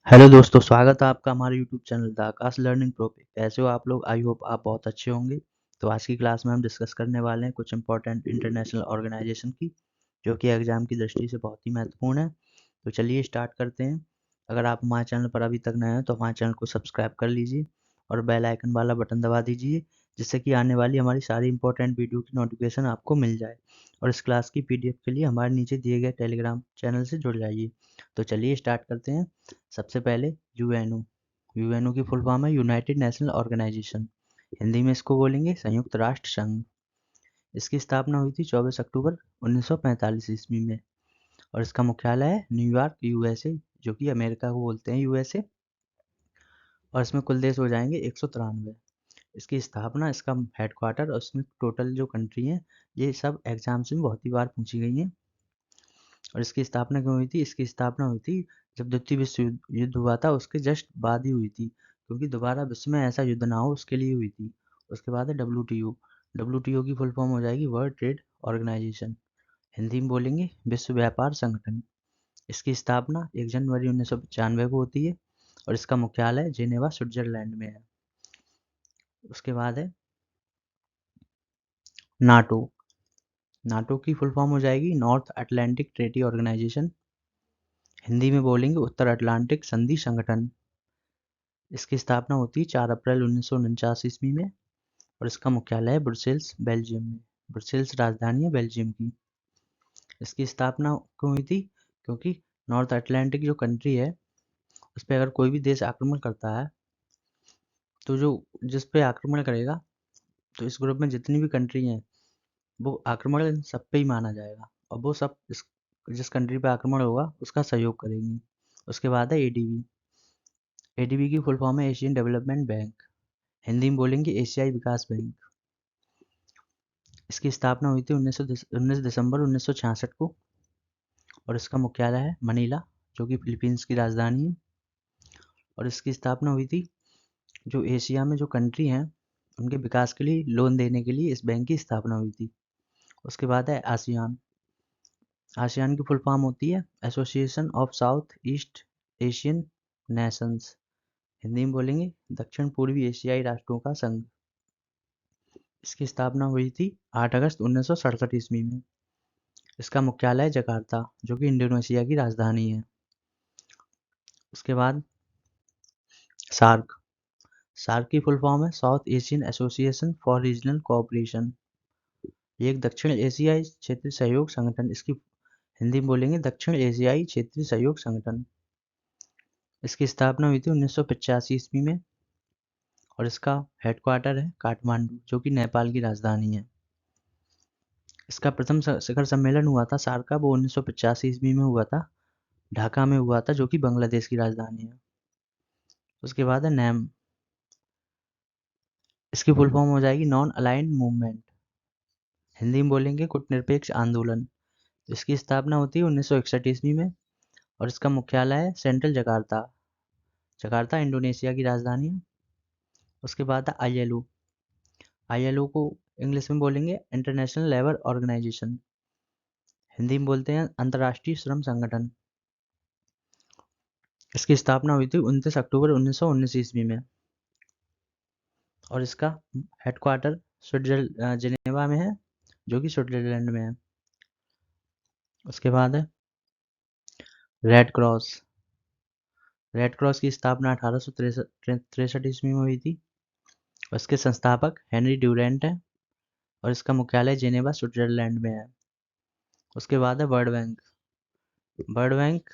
Hello दोस्तों, स्वागत है आपका हमारे YouTube channel the Akash learning pro पे। कैसे हो आप लोग? आई होप आप बहुत अच्छे होंगे। तो आज की क्लास में हम डिस्कस करने वाले हैं कुछ इंपॉर्टेंट इंटरनेशनल ऑर्गेनाइजेशन की, जो कि एग्जाम की दृष्टि से बहुत ही महत्वपूर्ण है। तो चलिए स्टार्ट करते हैं। अगर आप हमारे चैनल पर अभी तक नए हैं तो हमारे चैनल को सब्सक्राइब कर लीजिए और बेल आइकन वाला बटन दबा दीजिए, जिससे कि आने वाली हमारी सारी इंपॉर्टेंट वीडियो की नोटिफिकेशन आपको मिल जाए। और इस क्लास की पीडीएफ के लिए हमारे नीचे दिए गए टेलीग्राम चैनल से जुड़ जाइए। तो चलिए स्टार्ट करते हैं। सबसे पहले यूएनओ। यूएनओ की फुल फॉर्म है यूनाइटेड नेशनल ऑर्गेनाइजेशन। हिंदी में इसको बोलेंगे संयुक्त राष्ट्र संघ। इसकी स्थापना हुई थी 24 अक्टूबर 1945 ईस्वी में और इसका मुख्यालय है न्यूयॉर्क, यूएसए, जो कि अमेरिका को बोलते हैं यूएसए। और इसमें कुल देश हो जाएंगे 193। इसकी स्थापना, इसका हेडक्वार्टर और उसमें टोटल जो कंट्री हैं, ये सब एग्जाम्स में बहुत ही बार पूछी गई हैं। और इसकी स्थापना क्यों हुई थी? इसकी स्थापना हुई थी जब द्वितीय विश्व युद्ध हुआ था, उसके जस्ट बाद ही हुई थी, क्योंकि दोबारा विश्व में ऐसा युद्ध ना हो उसके लिए हुई थी। उसके बाद है डब्ल्यूटीओ। डब्ल्यूटीओ की फुल फॉर्म हो जाएगी वर्ल्ड ट्रेड ऑर्गेनाइजेशन। हिंदी में बोलेंगे विश्व व्यापार संगठन। इसकी स्थापना 1 जनवरी 1995 को होती है और इसका मुख्यालय जेनेवा, स्विट्जरलैंड में है। उसके बाद है नाटो। नाटो की फुल फॉर्म हो जाएगी North Atlantic Treaty Organization. Hindi में बोलेंगे उत्तर अटलांटिक संधि संगठन। इसकी स्थापना होती है 4 अप्रैल 1949 ईस्वी में और इसका मुख्यालय है ब्रुसेल्स, बेल्जियम में। ब्रुसेल्स राजधानी है बेल्जियम की। इसकी स्थापना क्यों हुई थी? क्योंकि नॉर्थ अटलांटिक जो कंट्री है, उस पर अगर कोई भी देश आक्रमण करता है, तो जो जिस पे आक्रमण करेगा, तो इस ग्रुप में जितनी भी कंट्री हैं, वो आक्रमण सब पे ही माना जाएगा और वो सब जिस कंट्री पे आक्रमण होगा उसका सहयोग करेंगी। उसके बाद है एडीबी। एडीबी की फुल फॉर्म है एशियन डेवलपमेंट बैंक। हिंदी में बोलेंगे एशियाई विकास बैंक। इसकी स्थापना हुई थी 19 दिसंबर 1966 को और इसका मुख्यालय है मनीला, जो कि फिलीपींस की राजधानी है। और इसकी स्थापना हुई थी जो एशिया में जो कंट्री हैं, उनके विकास के लिए लोन देने के लिए इस बैंक की स्थापना हुई थी। उसके बाद है आसियान। आसियान की फुल फॉर्म होती है association of south east Asian Nations. Hindi में बोलेंगे दक्षिण पूर्वी एशियाई राष्ट्रों का संघ। इसकी स्थापना हुई थी 8 अगस्त 1967 ईस्वी में। इसका मुख्यालय जकार्ता, जो कि इंडोनेशिया की राजधानी है। उसके बाद सार्क। सार्क की फुल फॉर्म है south Asian association for regional cooperation. ये एक दक्षिण एशियाई क्षेत्रीय सहयोग संगठन। इसकी हिंदी में बोलेंगे दक्षिण एशियाई क्षेत्रीय सहयोग संगठन। इसकी स्थापना हुई थी 1985 ईस्वी में और इसका हेडक्वार्टर है काठमांडू, जो कि नेपाल की राजधानी है। इसका प्रथम शिखर सम्मेलन हुआ था सार्क का, वो 1985 ईस्वी में हुआ था, ढाका में हुआ था, जो कि बांग्लादेश की राजधानी है। उसके बाद है नैम। इसकी फुल फॉर्म हो जाएगी नॉन अलाइंड मूवमेंट। हिंदी में बोलेंगे गुटनिरपेक्ष आंदोलन। इसकी स्थापना होती है 1961 ईस्वी में और इसका मुख्यालय है सेंट्रल जकार्ता। जकार्ता इंडोनेशिया की राजधानी है। उसके बाद है आईएलओ। आईएलओ को इंग्लिश में बोलेंगे इंटरनेशनल लेबर ऑर्गेनाइजेशन। हिंदी में बोलते हैं अंतर्राष्ट्रीय श्रम संगठन। इसकी स्थापना हुई थी 29 अक्टूबर 1919 ईस्वी में और इसका हेडक्वार्टर जिनेवा में है, जो कि स्विट्जरलैंड में है। उसके बाद है रेड क्रॉस। रेड क्रॉस की स्थापना 1863 ईस्वी में हुई थी और इसके संस्थापक हेनरी ड्यूरेंट हैं और इसका मुख्यालय जेनेवा, स्विट्जरलैंड में है। उसके बाद है वर्ल्ड बैंक। वर्ल्ड बैंक,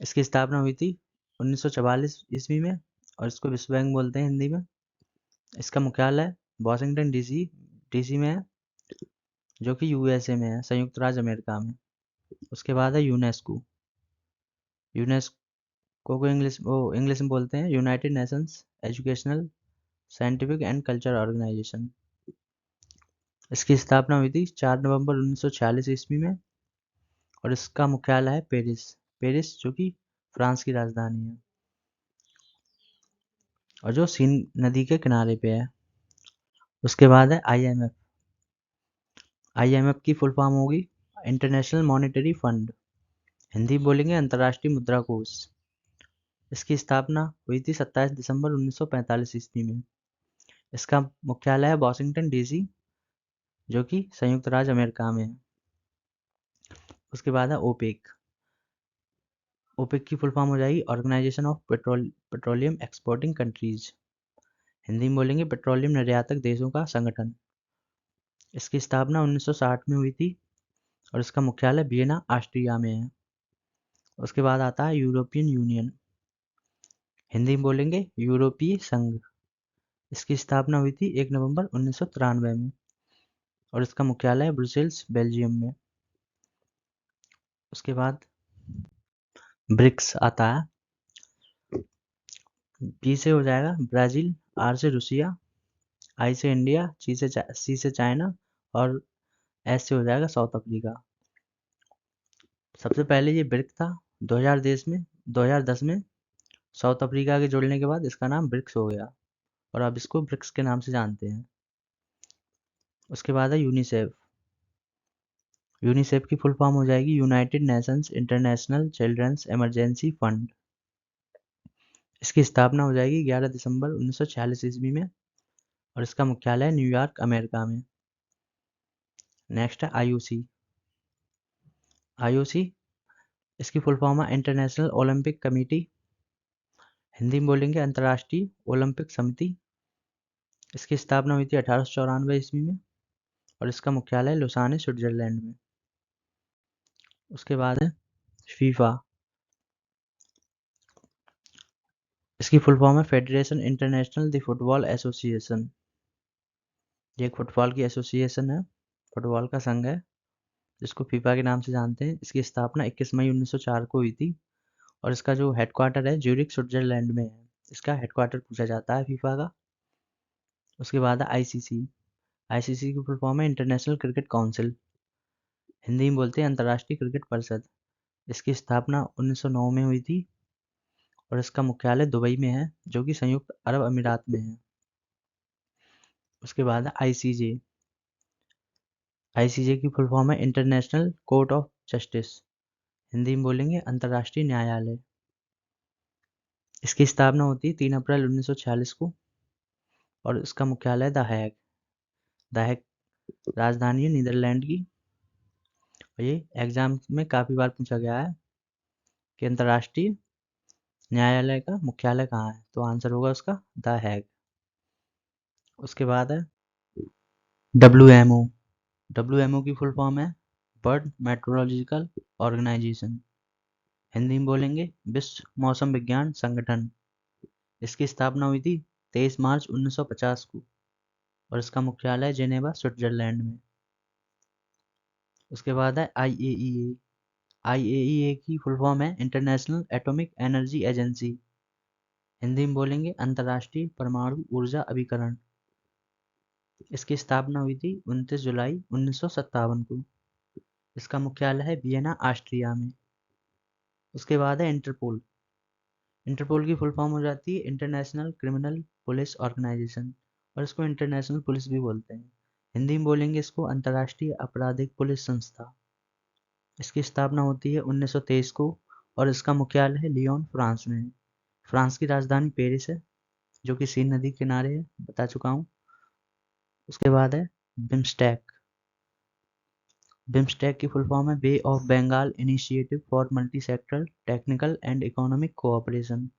इसकी स्थापना हुई थी 1944 ईस्वी में और इसको विश्व बैंक बोलते हैं हिंदी में। इसका मुख्यालय वॉशिंगटन डीसी में है, जो कि यूएसए में है, संयुक्त राज्य अमेरिका में। उसके बाद है यूनेस्को। यूनेस्को को इंग्लिश में बोलते हैं United Nations Educational, Scientific and Culture Organization. इसकी स्थापना हुई थी 4 नवंबर 1946 ईस्वी में और इसका मुख्यालय है पेरिस। पेरिस, जो कि फ्रांस की राजधानी है और जो सीन नदी के किनारे पे है। उसके बाद है आईएमएफ। आईएमएफ की फुल फॉर्म होगी इंटरनेशनल मॉनेटरी फंड। हिंदी बोलेंगे अंतर्राष्ट्रीय मुद्रा कोष। इसकी स्थापना हुई थी 27 दिसंबर 1945 ईस्वी में। इसका मुख्यालय है वॉशिंगटन डीसी, जो कि संयुक्त राज्य अमेरिका में है। उसके बाद है ओपेक। ओपेक की फुल फॉर्म हो जाएगी Organization of Petroleum Exporting Countries. Hindi में बोलेंगे पेट्रोलियम निर्यातक देशों का संगठन। इसकी स्थापना 1960 में हुई थी और इसका मुख्यालय वियना, ऑस्ट्रिया में है। उसके बाद आता है यूरोपियन यूनियन। हिंदी में बोलेंगे यूरोपीय संघ। इसकी स्थापना हुई थी 1 नवंबर 1993 में और इसका मुख्यालय ब्रुसेल्स, बेल्जियम में। उसके बाद ब्रिक्स आता है। बी से हो जाएगा ब्राज़ील, आर से रूसिया, आई से इंडिया, सी से चाइना और एस से हो जाएगा साउथ अफ्रीका। सबसे पहले ये ब्रिक था 2010 में साउथ अफ्रीका के जुड़ने के बाद इसका नाम ब्रिक्स हो गया और अब इसको ब्रिक्स के नाम से जानते हैं। उसके बाद है यूनिसेफ। यूनिसेफ की फुल फॉर्म हो जाएगी United Nations International Children's Emergency Fund. इसकी स्थापना हो जाएगी 11 दिसंबर 1946 ईस्वी में और इसका मुख्यालय है न्यूयॉर्क, अमेरिका में। नेक्स्ट है आईओसी। आईओसी इसकी फुल फॉर्म है इंटरनेशनल ओलंपिक कमेटी। हिंदी में बोलेंगे अंतर्राष्ट्रीय ओलंपिक समिति। इसकी स्थापना हुई थी 1894 ईस्वी में और इसका मुख्यालय लुसाने, स्विट्जरलैंड में। उसके बाद है फीफा। इसकी फुल फॉर्म है federation international the football association. ये एक फुटबॉल की एसोसिएशन है, फुटबॉल का संघ है जिसको फीफा के नाम से जानते हैं। इसकी स्थापना 21 मई 1904 को हुई थी और इसका जो हेडक्वार्टर है ज्यूरिख, स्विट्जरलैंड में है। इसका हेडक्वार्टर पूछा जाता है फीफा का। उसके बाद है आईसीसी। आईसीसी की फुल फॉर्म है इंटरनेशनल क्रिकेट काउंसिल। हिंदी में बोलते हैं अंतर्राष्ट्रीय क्रिकेट परिषद। इसकी स्थापना 1909 में हुई थी और इसका मुख्यालय दुबई में है, जो कि संयुक्त अरब अमीरात में है। उसके बाद है आईसीजे। आईसीजे की फुल फॉर्म है international court of justice. Hindi में बोलेंगे अंतर्राष्ट्रीय न्यायालय। इसकी स्थापना होती है 3 अप्रैल 1946 को और इसका मुख्यालय द हैग। द हैग राजधानी है नीदरलैंड की। और ये एग्जाम में काफ़ी बार पूछा गया है कि अंतर्राष्ट्रीय न्यायालय का मुख्यालय कहाँ है, तो आंसर होगा उसका द हैग। उसके बाद है डब्ल्यूएमओ। डब्ल्यूएमओ की फुल फॉर्म है वर्ल्ड मेट्रोलॉजिकल ऑर्गेनाइजेशन। हिंदी में बोलेंगे विश्व मौसम विज्ञान संगठन। इसकी स्थापना हुई थी 23 मार्च 1950 को और इसका मुख्यालय जेनेवा, स्विट्जरलैंड में। उसके बाद है आईएईए। आईएईए की फुल फॉर्म है international atomic energy agency. Hindi में बोलेंगे अंतर्राष्ट्रीय परमाणु ऊर्जा अभिकरण। इसकी स्थापना हुई थी 29 जुलाई 1957 को। इसका मुख्यालय है वियना, ऑस्ट्रिया में। उसके बाद है इंटरपोल। इंटरपोल की फुल फॉर्म हो जाती है इंटरनेशनल क्रिमिनल पुलिस ऑर्गेनाइजेशन और इसको इंटरनेशनल पुलिस भी बोलते हैं। हिंदी में बोलेंगे इसको अंतर्राष्ट्रीय आपराधिक पुलिस संस्था। इसकी स्थापना होती है 1923 को और इसका मुख्यालय है लियोन, फ्रांस में है। फ्रांस की राजधानी पेरिस है, जो कि सीन नदी के किनारे है, बता चुका हूँ। उसके बाद है बिम्स्टेक। बिम्स्टेक की फुल फॉर्म है bay of Bengal initiative for multi sectoral technical and economic cooperation.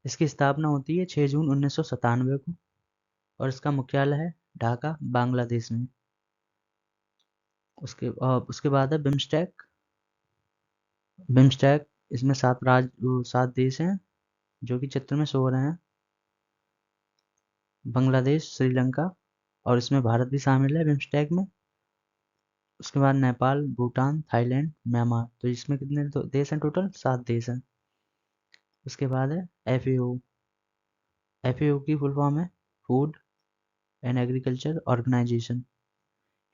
इसकी स्थापना होती है 6 जून 1997 को और इसका मुख्यालय है ढाका, बांग्लादेश में। उसके बाद है बिम्स्टेक। बिम्स्टेक इसमें 7 देश हैं जो कि चित्र में शो हो रहे हैं। बांग्लादेश, श्रीलंका और इसमें भारत भी शामिल है बिम्स्टेक में। उसके बाद नेपाल, भूटान, थाईलैंड, म्यांमार। तो इसमें कितने देश हैं टोटल? 7 देश हैं। उसके बाद है एफएओ। एफएओ की फुल फॉर्म है food and agriculture organization.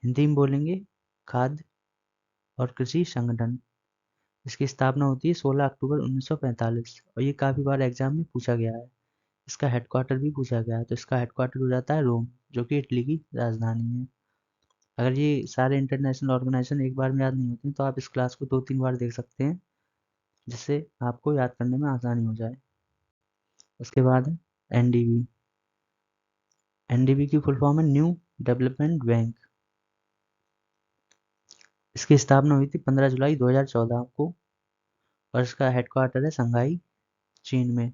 Hindi में बोलेंगे खाद्य और कृषि संगठन। इसकी स्थापना होती है 16 अक्टूबर 1945 और ये काफ़ी बार एग्जाम में पूछा गया है। इसका हेडक्वार्टर भी पूछा गया है, तो इसका हेडक्वार्टर हो जाता है रोम, जो कि इटली की राजधानी है। अगर ये सारे इंटरनेशनल ऑर्गेनाइजेशन एक बार में याद नहीं होते तो आप इस क्लास को 2-3 बार देख सकते हैं। जिससे आपको याद करने में आसानी हो जाए। उसके बाद है एनडीबी। एनडीबी की फुल फॉर्म है न्यू डेवलपमेंट बैंक। इसकी स्थापना हुई थी 15 जुलाई 2014 को और इसका हेडक्वार्टर है शंघाई, चीन में।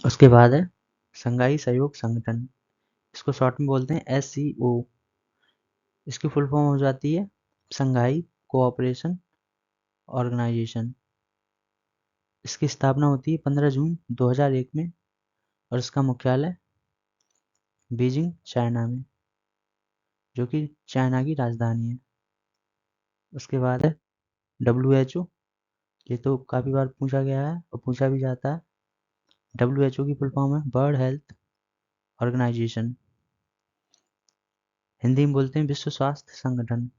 उसके बाद है शंघाई सहयोग संगठन। इसको शॉर्ट में बोलते हैं SCO। इसकी फुल फॉर्म हो जाती है शंघाई कोऑपरेशन ऑर्गेनाइजेशन। इसकी स्थापना होती है 15 जून 2001 में और इसका मुख्यालय बीजिंग, चाइना में, जो कि चाइना की राजधानी है। उसके बाद है WHO। ये तो काफ़ी बार पूछा गया है और पूछा भी जाता है। WHO की फुल फॉर्म है वर्ल्ड हेल्थ ऑर्गेनाइजेशन। हिंदी में बोलते हैं विश्व स्वास्थ्य संगठन।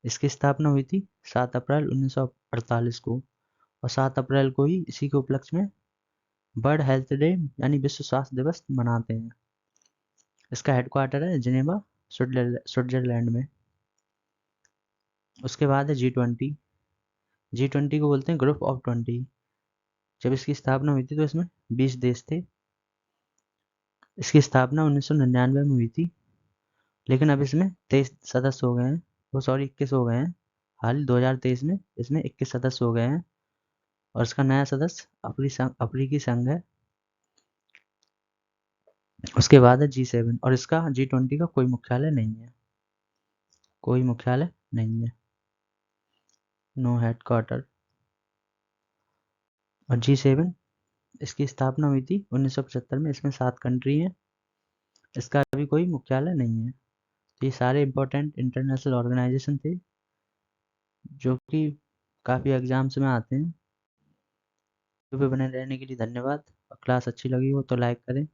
इसकी स्थापना हुई थी 7 अप्रैल 1948 को और 7 अप्रैल को ही इसी के उपलक्ष्य में वर्ल्ड हेल्थ डे यानी विश्व स्वास्थ्य दिवस मनाते हैं। इसका हेडक्वार्टर है जिनेवा, स्विट्जरलैंड में। उसके बाद है G20। G20 को बोलते हैं ग्रुप ऑफ 20। जब इसकी स्थापना हुई थी तो इसमें 20 देश थे। इसकी स्थापना 1999 में हुई थी, लेकिन अब इसमें 23 सदस्य हो गए हैं। वो सॉरी 21 हो गए हैं। हाल 2023 में इसमें 21 सदस्य हो गए हैं और इसका नया सदस्य अफ्रीकी संघ है। उसके बाद है G7 और इसका G20 का कोई मुख्यालय नहीं है। कोई मुख्यालय नहीं है, नो हेडक्वार्टर। और G7 इसकी स्थापना हुई थी 1975 में। इसमें 7 कंट्री हैं। इसका अभी कोई मुख्यालय नहीं है। तो ये सारे इंपॉर्टेंट इंटरनेशनल ऑर्गेनाइजेशन थे जो कि काफ़ी एग्जाम्स में आते हैं। वीडियो पे बने रहने के लिए धन्यवाद। और क्लास अच्छी लगी हो तो लाइक करें।